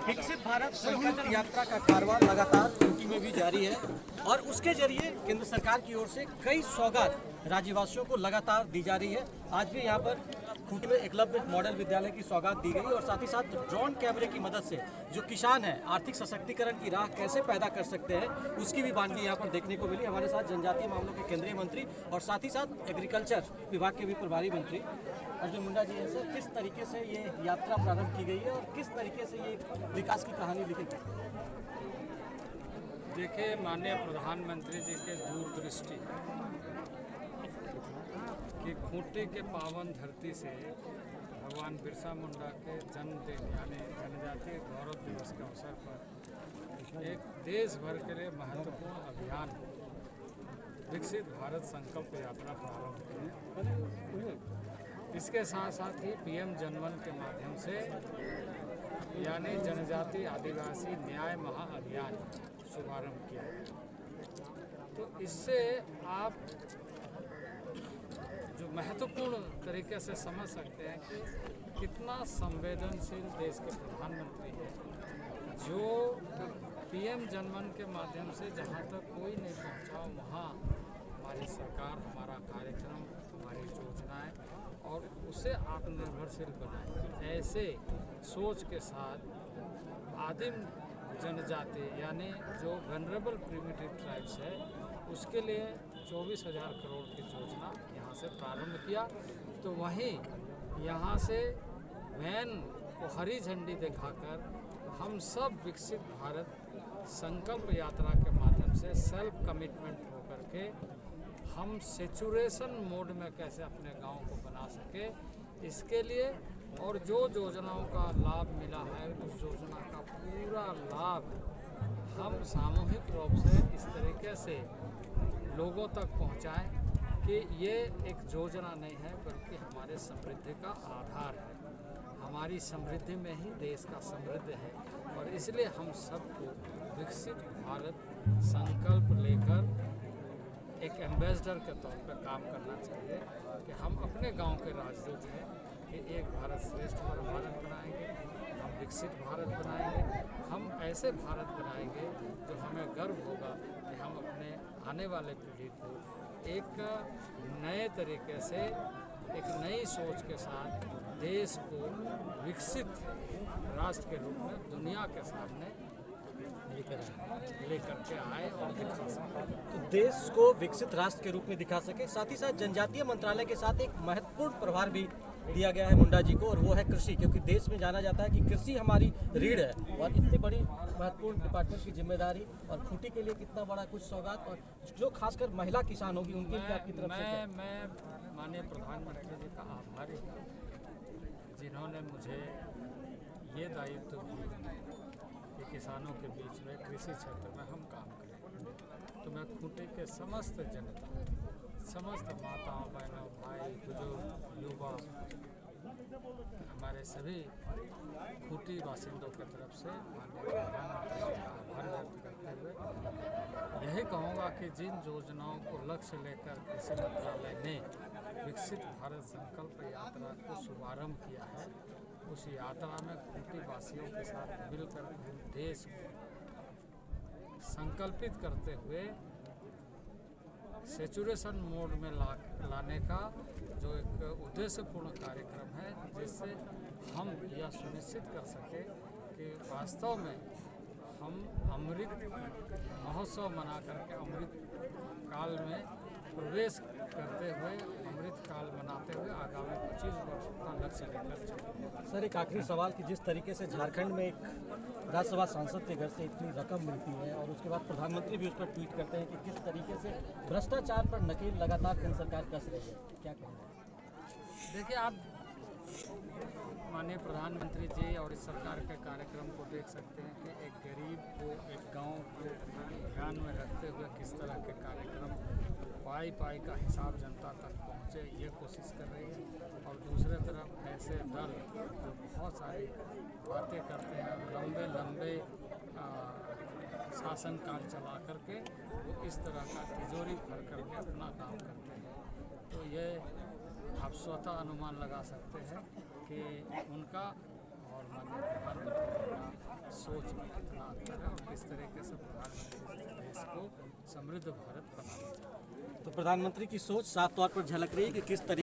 विकसित भारत संकल्प यात्रा का कारवां लगातार यूपी में भी जारी है और उसके जरिए केंद्र सरकार की ओर से कई सौगात राज्यवासियों को लगातार दी जा रही है। आज भी यहाँ पर खूंटी में एकलव्य मॉडल विद्यालय की सौगात दी गई और साथ ही साथ ड्रोन कैमरे की मदद से जो किसान हैं आर्थिक सशक्तिकरण की राह कैसे पैदा कर सकते हैं उसकी भी वानगी यहाँ पर देखने को मिली। हमारे साथ जनजातीय मामलों के केंद्रीय मंत्री और साथ ही साथ एग्रीकल्चर विभाग के भी प्रभारी मंत्री अर्जुन मुंडा जी हैं। सर, किस तरीके से ये यात्रा प्रारंभ की गई है और किस तरीके से ये विकास की कहानी लिखी गई? देखिए, माननीय प्रधानमंत्री जी के दूरदृष्टि कि खूंटी के पावन धरती से भगवान बिरसा मुंडा के जन्मदिन यानी जनजातीय गौरव दिवस के अवसर पर एक देश भर के लिए महत्वपूर्ण अभियान विकसित भारत संकल्प यात्रा प्रारंभ की। इसके साथ साथ ही पीएम जनमन के माध्यम से यानी जनजातीय आदिवासी न्याय महाअभियान शुभारंभ किया। तो इससे आप जो महत्वपूर्ण तरीके से समझ सकते हैं कि कितना संवेदनशील देश के प्रधानमंत्री हैं, जो पीएम जनमन के माध्यम से जहां तक कोई नहीं पहुंचा वहां हमारी सरकार, हमारा कार्यक्रम, हमारी योजनाएं और उसे आत्मनिर्भरशील बनाए। ऐसे सोच के साथ आदिम जनजाति यानी जो वनरेबल प्रिमिटिव ट्राइब्स है उसके लिए 24,000 करोड़ की योजना यहाँ से प्रारंभ किया। तो वहीं यहाँ से वैन को हरी झंडी दिखाकर हम सब विकसित भारत संकल्प यात्रा के माध्यम से सेल्फ कमिटमेंट होकर के हम सेचुरेशन मोड में कैसे अपने गांव को बना सके, इसके लिए और जो योजनाओं का लाभ मिला है उस योजना का पूरा लाभ हम सामूहिक रूप से इस तरीके से लोगों तक पहुंचाएं कि ये एक योजना नहीं है बल्कि हमारे समृद्धि का आधार है। हमारी समृद्धि में ही देश का समृद्धि है और इसलिए हम सबको विकसित भारत संकल्प लेकर एक एम्बेसडर के तौर पर काम करना चाहिए कि हम अपने गांव के राजदूत हैं कि एक भारत श्रेष्ठ भारत बनाएंगे, हम विकसित भारत बनाएंगे, हम ऐसे भारत बनाएंगे जो हमें गर्व होगा कि हम अपने आने वाले पीढ़ी को एक नए तरीके से, एक नई सोच के साथ देश को विकसित राष्ट्र के रूप में दुनिया के सामने लेकर के आए और दिखा सके। तो देश को विकसित राष्ट्र के रूप में दिखा सके। साथ ही साथ जनजातीय मंत्रालय के साथ एक महत्वपूर्ण प्रभार भी दिया गया है मुंडा जी को और वो है कृषि, क्योंकि देश में जाना जाता है कि कृषि हमारी रीढ़ है और इतनी बड़ी महत्वपूर्ण डिपार्टमेंट की जिम्मेदारी और खूंटी के लिए कितना बड़ा कुछ सौगात और जो खासकर महिला किसान होगी उनके लिए आपकी तरफ से मैं माननीय प्रधानमंत्री जी का आभारी हूँ जिन्होंने मुझे ये दायित्व दिया कि किसानों के बीच में कृषि क्षेत्र में हम काम करें। तो मैं खूंटी के समस्त जनता, समस्त माताओं, बहनों, भाई, बुजुर्ग, युवा, हमारे सभी खूंटी बासिंदों की तरफ से माननीय प्रधानमंत्री जी का आभार व्यक्त करते हुए यही कहूँगा कि जिन योजनाओं को लक्ष्य लेकर कृषि मंत्रालय ने विकसित भारत संकल्प यात्रा को शुभारंभ किया है, उस यात्रा में खूंटी वासियों के साथ मिलकर देश को संकल्पित करते हुए सेचुरेशन मोड में लाने का जो एक उद्देश्यपूर्ण कार्यक्रम है, जिससे हम यह सुनिश्चित कर सके कि वास्तव में हम अमृत महोत्सव मना करके अमृत काल में प्रवेश करते हुए अमृत काल मनाते हुए आगामी 25 वर्षों का लक्ष्य लेकर चलेंगे। सर, एक आखिरी सवाल कि जिस तरीके से झारखंड में एक राज्यसभा सांसद के घर से इतनी रकम मिलती है और उसके बाद प्रधानमंत्री भी उस पर ट्वीट करते हैं कि किस तरीके से भ्रष्टाचार पर नकेल लगातार केंद्र सरकार कस रही है, क्या कहेंगे? देखिए, आप माननीय प्रधानमंत्री जी और इस सरकार के कार्यक्रम को देख सकते हैं कि एक गरीब को, एक गांव को ध्यान में रखते हुए किस तरह के कार्यक्रम पाई का हिसाब जनता तक पहुँचे, ये कोशिश कर रही है। और दूसरे तरफ ऐसे दल जो बहुत सारी बातें करते हैं, लंबे शासनकाल चला करके वो इस तरह का तिजोरी भर करके अपना काम करते हैं। तो ये आप स्वतः अनुमान लगा सकते हैं कि उनका और माननीय प्रधानमंत्री का सोच में कितना अंतर है और किस तरीके से प्रधानमंत्री देश को समृद्ध भारत बनाना चाहते हैं। तो प्रधानमंत्री की सोच साफ तौर पर झलक रही है कि किस तरीके